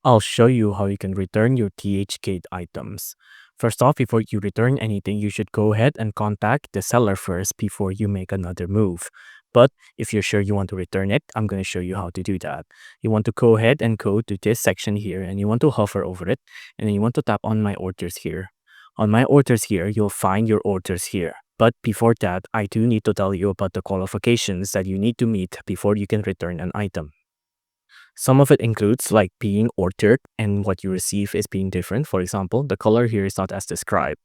I'll show you how you can return your DHgate items. First off, before you return anything, you should go ahead and contact the seller first before you make another move. But if you're sure you want to return it, I'm going to show you how to do that. You want to go ahead and go to this section here and you want to hover over it and then you want to tap on my orders here. On my orders here, you'll find your orders here. But before that, I do need to tell you about the qualifications that you need to meet before you can return an item. Some of it includes like being ordered and what you receive is being different. For example, the color here is not as described.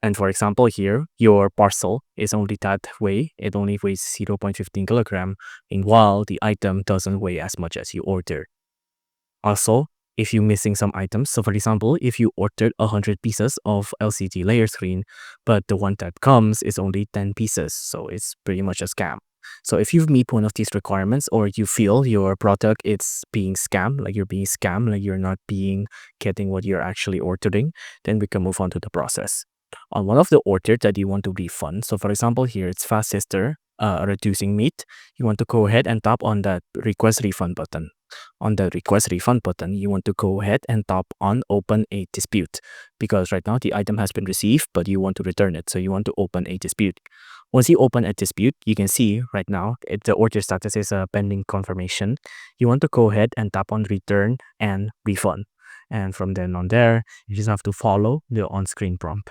And for example, here, your parcel is only that way. It only weighs 0.15 kilogram, meanwhile, the item doesn't weigh as much as you ordered. Also, if you're missing some items, so for example, if you ordered 100 pieces of LCD layer screen, but the one that comes is only 10 pieces, so it's pretty much a scam. So if you meet one of these requirements or you feel your product is being scammed, like you're being scammed, like you're not getting what you're actually ordering, then we can move on to the process. On one of the orders that you want to refund, so for example here it's Fast Sister reducing meat, you want to go ahead and tap on that request refund button. On the request refund button, you want to go ahead and tap on open a dispute because right now the item has been received, but you want to return it. So you want to open a dispute. Once you open a dispute, you can see right now the order status is a pending confirmation. You want to go ahead and tap on return and refund. And from then on there, you just have to follow the on-screen prompt.